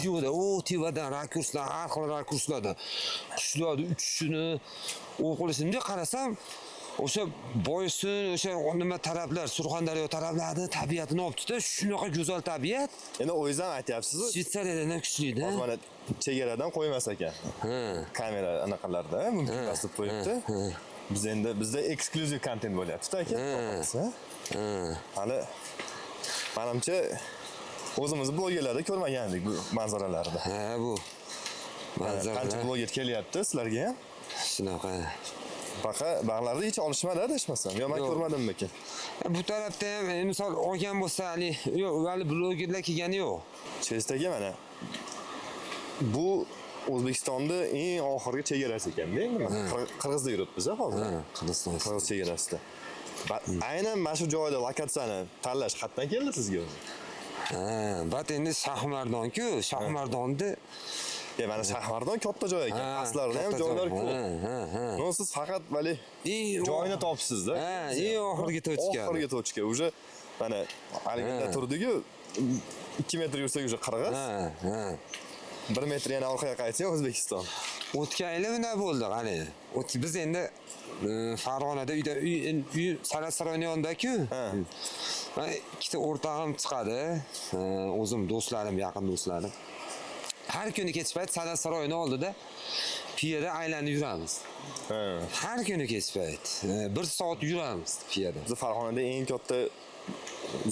videoda o tevadan rakurslar, har xil rakurslarda qushlarni uchishini o'qilishimga qarasam, o'sha Boysun, o'sha nima taraflar, Surxondaryo taraflarida tabiatini olibdi-da, shunaqa go'zal tabiat. Endi o'zingizdan aytyapsiz. Shvetsariyadan ham kuchli-da. Mana chegaradan qo'ymas ekan. Kamera anaqalarda mumkin bosib qo'yibdi. Bizda eksklyuziv kontent bo'lyapti-da aka. Hali menimcha o'zimiz blogerlarda ko'rmagandik bu manzaralarni. Ha, bu manzara. Qancha bloger kelyapti sizlarga ham? Shunaqa. Bag'larda hech olishmadi adashmasam. Yo, men ko'rmadimmi ekan. Bu tarafda ham misol olgan bo'lsa, yo'q, vali blogerlar kelgani yo'q. Chesdagi mana bu O'zbekistonda eng oxirgi chegarasi ekanda, endi mana Qirg'izda yuribmiz hozir. Qirg'iziston. Qirg'iz chegarasida. Aynan mana shu joyda lokatsiyani tanlash qayerdan keldi sizga? Bat endi Shahmardon-ku, Shahmardonda mana Shahmardon katta joy ekan. Pastlarda ham joylar ko'p. Siz faqat vali joyini topsiz-da. Eng oxirgi tochka. Oxirgi tochka. Uje mana aligida turdi-ku 2 metr yursak uje Qirg'iz. 1 metr yana orqaga qaytsa O'zbekiston. O'tgan nima bo'ldi, qani? Biz endi Farg'onada uy San'at saroyining yonida-ku. Ikkita o'rtog'im chiqadi. O'zim do'stlarim, yaqin do'stlarim. Har kuni kech payt San'at saroyining oldida piyoda aylanib yuramiz. Har kuni kech payt 1 soat yuramiz piyoda. Biz Farg'onada eng katta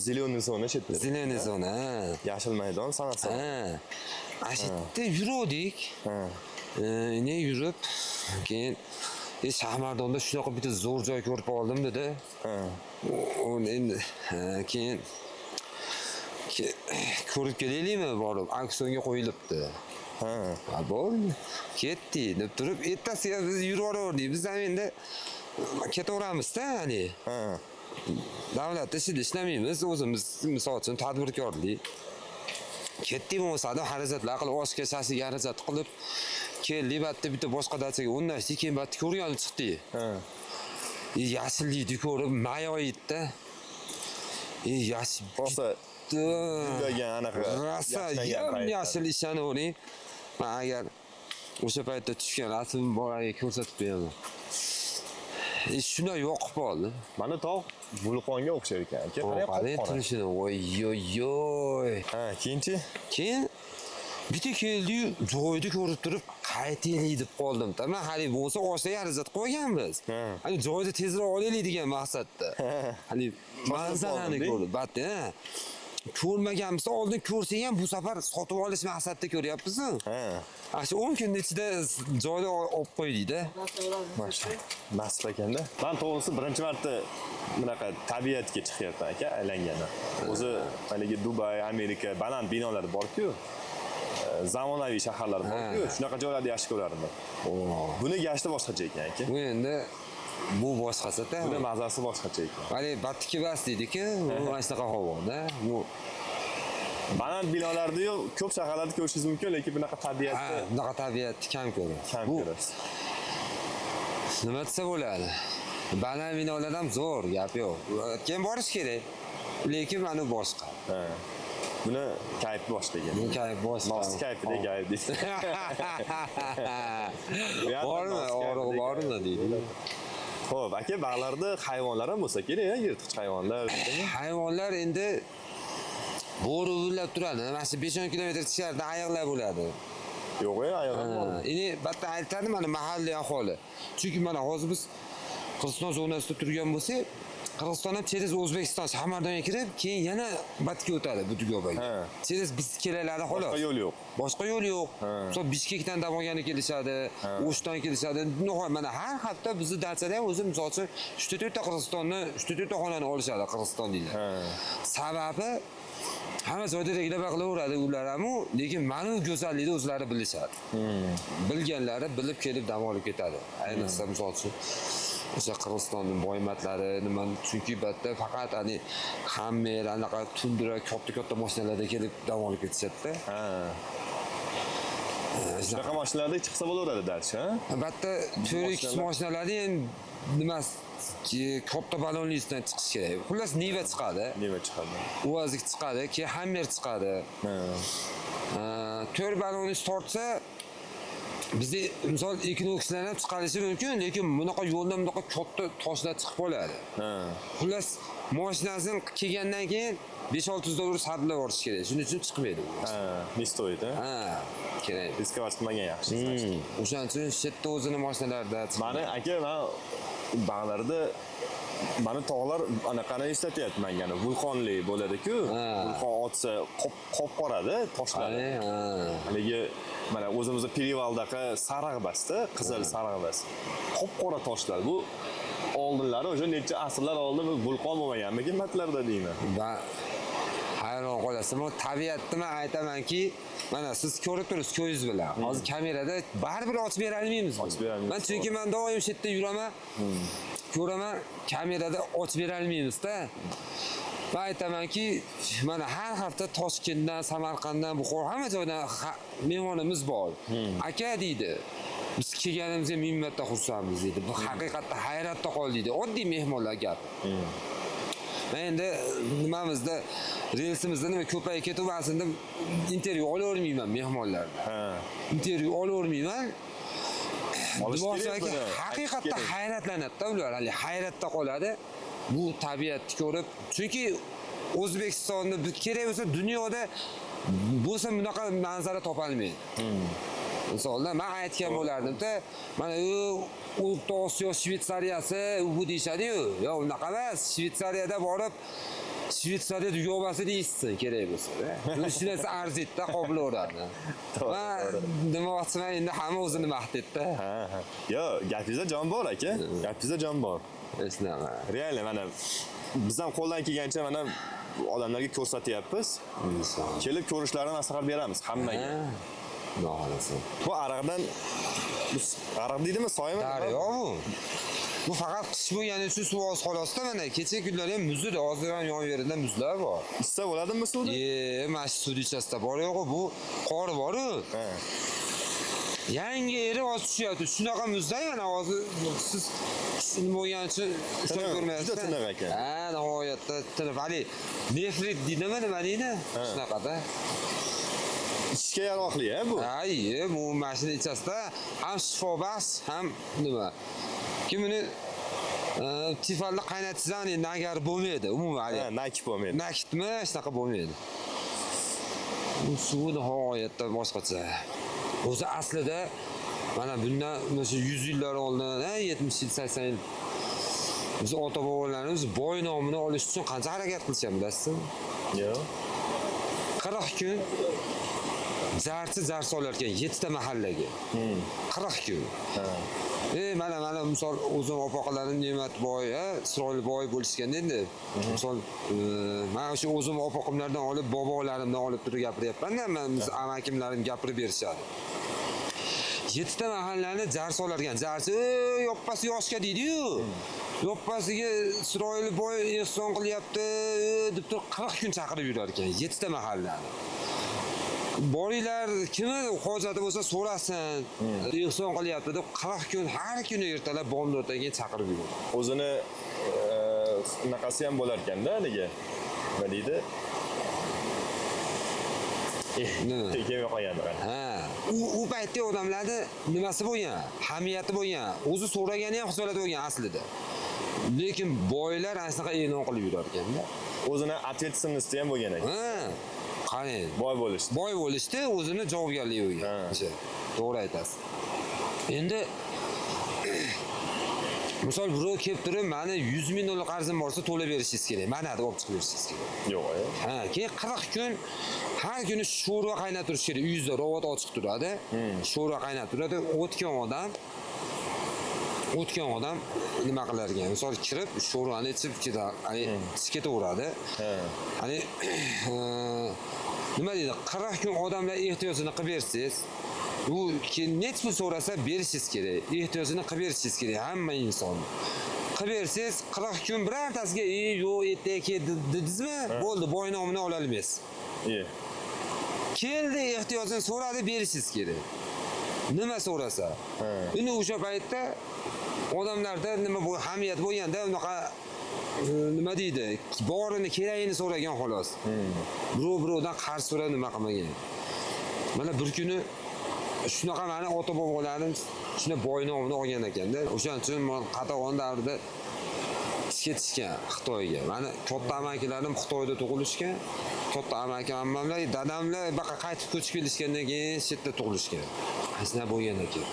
Ziloniy zona chetda. Ziloniy zona. Yashil maydon San'at saroyi. Ashitda yurdik. Ne yurib, keyin Shahmardonda shunaqa bitta zo'r joy ko'rib oldim dedi. Endi keyin ko'rib kelaylikmi borib, auksionga qo'yilibdi. Bo'ldi. Ketdi deb turib, ertasiga biz yuraverdik. Biz ham endi ketaveramiz-da, hani. Davlat ishida ishlamaymiz, o'zimiz misol uchun tadbirkorlik. Ketdik bo'lsa-da xarajatlar qilib, oshga shasiga xarajat qilib keldik, batda bitta boshqa dachaga o'rnashdik, keyin batda ko'rgan chiqdik. Yashillikni ko'rib mayoyitda. Yashil bo'lsa degan anaqa yashil ishonavering. Men agar o'sha paytda tushgan rasmim bolaga ko'rsatib beraman. Shuna yo'qib qoldi. Mana tog' vulqonga o'xshar ekan. Qarang turishini. Voy. Keyinchi? Keyin bitta keldi-yu, joyni ko'rib turib, qaytaylik deb qoldim. Men hali bo'lsa oshga xarajat qo'yganmiz. Hani joyni tezroq olaylik degan maqsadda. Hani manzarani ko'rib, batda. Ko'rmaganmiz, oldin ko'rsang ham bu safar sotib olish maqsadida ko'ryapmiz. Shu 10 kunning ichida joyni olib qo'ydik-da. Mashaalloh. Nasib ekanda. Men to'g'risi birinchi marta bunaqa tabiatga chiqyapman aka, aylangani. O'zi haligi Dubay, Amerika baland binolar bor-ku. Zamonaviy shaharlar bor-ku, shunaqa joylarda yashab ko'rardim. Buni gashti boshqacha ekan aka. Bu endi bu boshqasi-da. Buni mazasi boshqacha ekan. Hali batiki bas deydi-ku, bu mana shunaqa havoda. Bu baland binolarni ko'p shaharlarda ko'rishingiz mumkin, lekin bunaqa tabiatni, bunaqa tabiatni kam ko'rasiz. Kam ko'rasiz. Nima desa bo'ladi? Baland binolar ham zo'r, gap yo'q. Keyin borish kerak. Lekin mana boshqa. Buni kayf boshqa ekan. Buni kayf boshqa. Nos kayfida kayf deysiz. Bormi deydi. Xo'p, aka, bag'larda hayvonlar ham bo'lsa kerak, yirtqich hayvonlar. Hayvonlar endi bo'ri ullab turadi. Mana shu 5-10 kilometr ichkarida ayiqlar bo'ladi. Yo'q, ayiqlar bor. Endi batda aytadi mana mahalliy aholi. Chunki mana hozir biz Qirg'iziston zonasida turgan bo'lsak, Qirg'iziston ham через O'zbekiston Shahmardonga kirib, keyin yana batga o'tadi Budugobaga. Через biz kelalari xolos. Boshqa yo'l yo'q. Boshqa yo'l yo'q. Misol Bishkekdan Damoganga kelishadi, O'shdan kelishadi. Mana har hafta bizni dachada ham o'zi misol uchun 3-4 ta Qirg'izistonni, 3-4 ta xonani olishadi Qirg'izistonliklar. Sababi hamma joyda reklama qilaveradi ular ham, lekin mana bu go'zallikni o'zlari bilishadi. Bilganlari bilib kelib dam olib ketadi. Ayniqsa misol uchun o'sha Qirg'izistonning boymatlari nima, chunki batda faqat hani Hammer, anaqa tundra katta mashinalarda kelib dam olib ketishadi-da. Shunaqa mashinalarda chiqsa bo'laveradi dach, ha? Albatta, 4x mashinalarni ham nima katta balonlikdan chiqish kerak. Xullas Niva chiqadi. Niva chiqadi. Uazik chiqadi, keyin Hammer chiqadi. 4 baloniz tortsa bizni misol ekinokslar ham chiqarishi mumkin, lekin bunaqa yo'ldan bunaqa katta toshlar chiqib qoladi. Xullas, mashinasini kelgandan keyin 5-600 dollar sarflab yuborish kerak. Shuning uchun chiqmaydi. Ne stoydi? Kerak. Riskavas qilmagan yaxshi. O'shaning uchun shetda o'zini mashinalarida Mani aka, men bog'larda mana tog'lar anaqani eslatyapti menga, vulqonli bo'ladi-ku. Vulqon otsa qop-qorada toshlari. Haligi mana o'zimizning Perivaldaqa sariq basda, qizil sariq bas. Qop-qora toshlar. Bu oldinlari o'sha necha asrlar oldin vulqon bo'lmaganmikin matlarda deyman. Hayron qolasiz. Men tabiatni men aytamanki, mana siz ko'rib turibsiz ko'zingiz bilan. Hozir kamerada baribir ochib bera olmaymiz. Men chunki men doim shu yerda yuraman. Ko'raman, kamerada ochib bera olmaymiz-da. Men aytamanki, mana har hafta Toshkentdan, Samarqanddan, Buxoro hamma joydan mehmonimiz bor. Aka deydi. Biz kelganimizga ming marta xursandmiz deydi. Bu haqiqatda hayratda qoldik deydi. Oddiy mehmonlar gap. Men endi nimamizda relsimizda nima ko'payib ketaversin deb intervyu olavermayman mehmonlardan. Intervyu olavermayman. Haqiqatda hayratlanadi-da ular, hali hayratda qoladi. Bu tabiatni ko'rib, chunki O'zbekistonda kerak bo'lsa dunyoda bo'lsa bunaqa manzara topolmaydi. Misolda men aytgan bo'lardim-da, mana O'rta Osiyo Shvetsariyasi bu deyshadi-yu. Yo, unaqa emas. Shvetsariyada borib Shvetsariyada yobasini yeysin kerak bo'lsa-da. Shu narsa arziydi-da, qobilaveradi. Va demoqchiman, endi hamma o'zini maqtaydi-da. Yo, gapingizda jon bor aka. Gapingizda jon bor. Esnama. Real mana biz ham qo'ldan kelgancha mana odamlarga ko'rsatyapmiz. Kelib ko'rishlarini maslahat beramiz hammaga. Noxolasin. Bu ariqdan ariq deydimi, soymi? Daryo bu. Bu faqat qish bo'lgani uchun suv oz xolos-da, mana kecha kunlar ham muzdi, hozir ham yon yerida muzlar bor. Issa bo'ladimi suvda? Mana shu suv ichasida bor yo'q, bu qor bor-ku. Yangi eri oz tushyapti. Shunaqa muzday mana hozir siz nima bo'lgani uchun ushlab ko'rmayapsiz. Juda tiniq ekan. Nihoyatda tiniq. Hali nefrit deydimi, nima deydi? Shunaqada. Ishga yaroqli-a bu. Bu mashina ichasida ham shifobaxsh, ham nima. Kim buni tifalni qaynatsangiz endi nagar bo'lmaydi, umuman. Nakit bo'lmaydi. Nakitmi, shunaqa bo'lmaydi. Bu suv nihoyatda boshqacha. O'zi aslida mana bundan o'sha 100 yillar oldin, 70 yil, 80 yil biz ota-bobolarimiz boy nomini olish uchun qancha harakat qilishgan bilasizmi? Yo'q. 40 kun zar solar ekan 7 ta mahallaga. 40 kun. Mana misol o'zim opoqalarim Ne'matboy, Isroilboy bo'lishganda endi misol men o'sha o'zim opoqimlardan olib, bobolarimdan olib turib gapiryapman-da, men biz amakimlarim gapirib berishadi. 7 ta mahallani jar solar ekan. Jarchi yoppasi yoshga deydi-yu. Yoppasiga Isroilboy ehson qilyapti deb turib 40 kun chaqirib yurar ekan 7 ta mahallani. Boringlar, kimi hojati bo'lsa so'rasin, ehson qilyapti deb 40 kun har kuni ertalab bomdoddan keyin chaqirib yuradi. O'zini naqasi ham bo'lar ekanda, nega? Nima deydi? Kelmay qolganlar. U paytda odamlarda nimasi bo'lgan? Hamiyati bo'lgan. O'zi so'ragani ham hisoblat bo'lgan aslida. Lekin boylar asnaqa e'lon qilib yurar ekanda. O'zini ответственности ham bo'lgan ekan. Qani, boy bo'lishdi, o'zini javobgarligi bo'lgan. To'g'ri aytasiz. Endi misol birov kelib turib, meni 100 ming dollar qarzim borsa to'lab berishingiz kerak. Mana deb olib chiqib berishingiz kerak. Yo'q, keyin 40 kun har kuni sho'rva qaynatib turish kerak. Uyingizda robot ochiq turadi. Sho'rva qaynatib turadi. O'tgan odam nima qilar ekan? Misol kirib, sho'rvani ichib ketaveradi. Nima deydi? 40 kun odamlar ehtiyojini qilib bersangiz, u net pul so'rasa berishingiz kerak. Ehtiyojini qilib berishingiz kerak hamma inson. Qilib bersangiz 40 kun birortasiga yo'q etdiki dedingizmi? Bo'ldi, boy nomini ola olmaysiz. Keldi, ehtiyojini so'radi, berishingiz kerak. Nima so'rasa. Endi o'sha paytda odamlarda nima bu hamiyat bo'lganda unaqa nima deydi? Borini, kerakini so'ragan xolos. Birovdan qarz so'rab nima qilmagan. Mana bir kuni shunaqa meni ota bobolarim shuna boynovni olgan ekanda. O'shaning uchun men Qatag'on davrida ketishgan Xitoyga. Mani katta amakilarim Xitoyda tug'ilishgan. Katta amaki ammamlar, dadamlar baqa qaytib ko'chib kelishgandan keyin shu yerda tug'ilishgan. Asna bo'lgan ekan.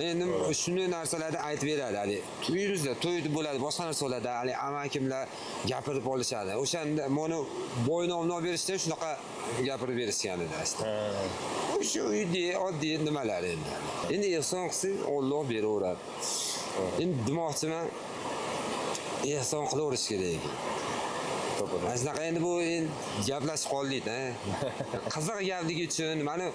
Endi shunday narsalarni aytib beradi. Hali to'yimizda to'yda bo'ladi, boshqa narsa bo'ladi. Hali amakimlar gapirib olishadi. O'shanda meni boynovni olib berishda shunaqa gapirib berishgan edi aslida. Shu oddiy nimalar endi. Endi ehson qilsang, Alloh beraveradi. Endi demoqchiman, ehson qilaverish kerak. Aslida endi bu gaplashib qoldik-da. Qiziq gapligi uchun mana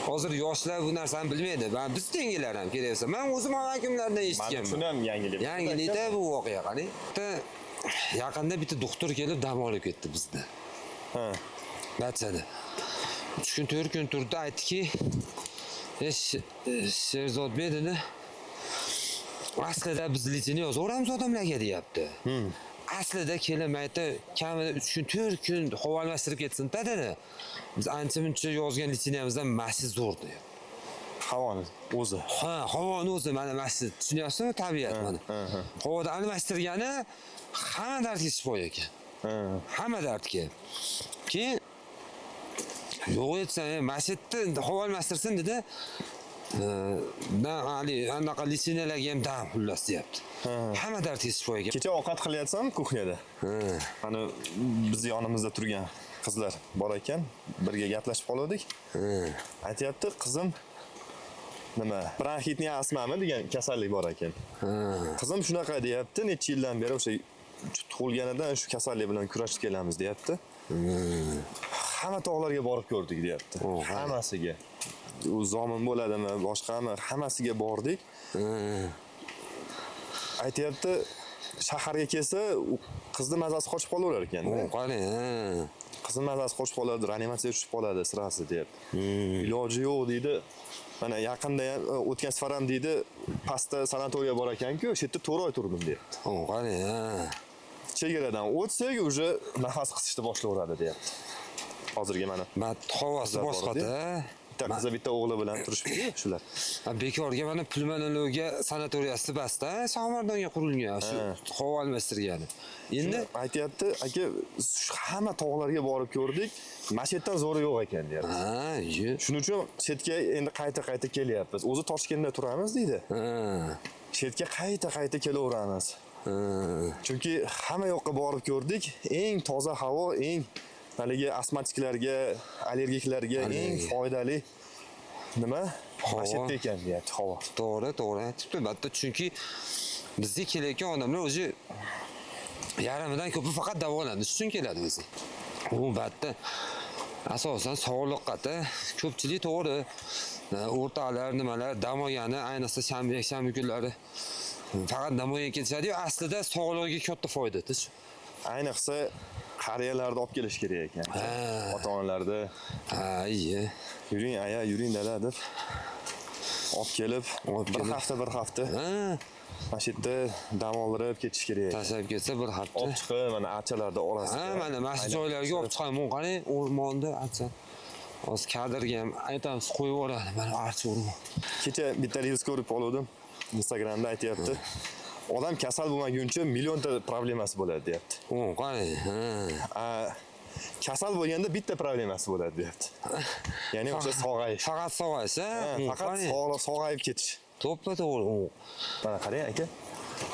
hozir yoshlar bu narsani bilmaydi. Biz tengilar ham kelayapsa. Men o'zim amakimlardan eshitganman. Shuni ham yangilik. Yangilikda bu voqea qarang. Yaqinda bitta doktor kelib dam olib ketdi bizda. Ha. Batsada. 3 kun 4 kun turdi, aytdiki, Sherzodbek dedi. Aslida biz litseyni yozaveramiz odamlarga deyapti. Aslida kelmaydi, kamida 3 kun 4 kun havo almashtirib ketsin-da dedi. Biz ancha-muncha yozgan litseniyamizdan masjid zo'r deydi. Havoni o'zi. Ha, havoni o'zi mana masjid. Tushunyapsizmi? Tabiat mana. Havoda almashtirgani hamma dardga shifo ekan. Hamma dardga. Keyin yo'q etsa, masjidni havo almashtirsin dedi. Ali anaqa litseylarga ham dam xullas deyapti. Hamma dardga shifo ekan. Kecha ovqat qilyapsam kuxnyada. Mana biz yonimizda turgan qizlar bor ekan, birga gaplashib qoldik. Aytayapti, qizim nima, bronxitni astmami degan kasallik bor ekan. Qizim shunaqa deyapti, necha yildan beri o'sha tug'ilganidan shu kasallik bilan kurashib kelamiz deyapti. Hamma tog'larga borib ko'rdik deyapti. Hammasiga. U zomin bo'ladimi, boshqami, hammasiga bordik. Aytayapti, shaharga kelsa, qizni mazasi qochib qolaverar ekan. Qarang, qizni mazasi qochib qoladi, reanimatsiyaga tushib qoladi sirasi deyapti. Iloji yo'q deydi. Mana yaqinda ham o'tgan safar ham deydi, pastda sanatoriya bor ekan-ku, o'sha yerda 4 oy turdim deyapti. Qarang. Chegaradan o'tsak, уже nafas qisishni boshlayveradi deyapti. Hozirga mana. Havosi boshqa-da. Bitta qizi bitta o'g'li bilan turishibdi shular. Bekorga mana pulmonologiya sanatoriyasi bas-da, Samardonga qurilgan shu havo almashtirgani. Endi aytayapti, aka, hamma tog'larga borib ko'rdik, masjiddan zo'ri yo'q ekan deyapti. Shuning uchun chetga endi qayta kelyapmiz. O'zi Toshkentda turamiz deydi. Chetga qayta kelaveramiz. Chunki hamma yoqqa borib ko'rdik, eng toza havo, eng haligi astmatiklarga, allergiklarga eng foydali nima? Masjidda ekan deyapti havo. To'g'ri aytibdi. Albatta, chunki bizga kelayotgan odamlar o'zi yarimidan ko'pi faqat davolanish uchun keladi o'zi. U albatta asosan sog'liqqa ko'pchilik to'g'ri o'rtalar nimalar dam olgani, ayniqsa shanba kunlari faqat dam olganga ketishadi-yu, aslida sog'lig'iga katta foydasiz. Ayniqsa qariyalarni olib kelish kerak ekan. Ota-onalarni. Yuring aya, yuring dada deb olib kelib, bir hafta masjidda dam oldirib ketish kerak. Tashlab ketsa bir hafta. Olib chiqib, mana archalarda orasida. Mana masjid joylarga olib chiqaman, qarang, o'rmonda archa. Hozir kadrga ham aytamiz, qo'yib yuboradi, mana archa o'rmon. Kecha bitta reels ko'rib qoldim. Instagramda aytayapti. Odam kasal bo'lmaguncha millionta problemasi bo'ladi deyapti. Qarang. Kasal bo'lganda bitta problemasi bo'ladi deyapti. Ya'ni o'sha sog'ayish. Faqat sog'ayish, faqat sog'ayib ketish. To'g'ri. Mana qarang aka.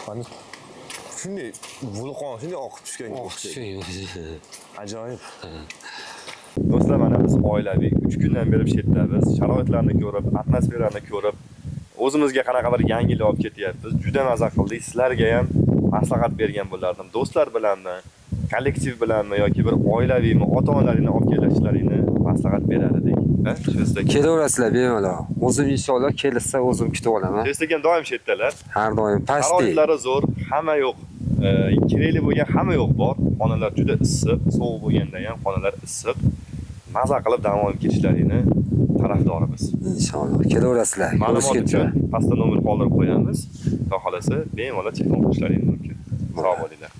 Mana shunday vulqon, shunday oqib tushgan. Ajoyib. Do'stlar, mana biz oilaviy 3 kundan beri bu yerdamiz. Sharoitlarni ko'rib, atmosferani ko'rib, o'zimizga qanaqa bir yangilik olib ketyapmiz. Juda maza qildik. Sizlarga ham maslahat bergan bo'lardim. Do'stlar bilanmi, kollektiv bilanmi yoki bir oilaviymi, ota-onalaringni olib kelishlaringni maslahat berar edik. Kelaverasizlar bemalol. O'zim inshaalloh kelsa o'zim kutib olaman. Kelislar doim chetdalar. Har doim pastda. Sharoitlari zo'r, hamma yo'q. Kerakli bo'lgan hamma yo'q bor. Xonalar juda issiq, sovuq bo'lganda ham xonalar issiq. Maza qilib dam olib ketishlaringni tarafdorimiz. Inshaalloh kelaverasizlar. Ma'lumot uchun pastda nomer qoldirib qo'yamiz. Xudo xolasa bemalol telefon qilishlaringiz mumkin. Sog' bo'linglar.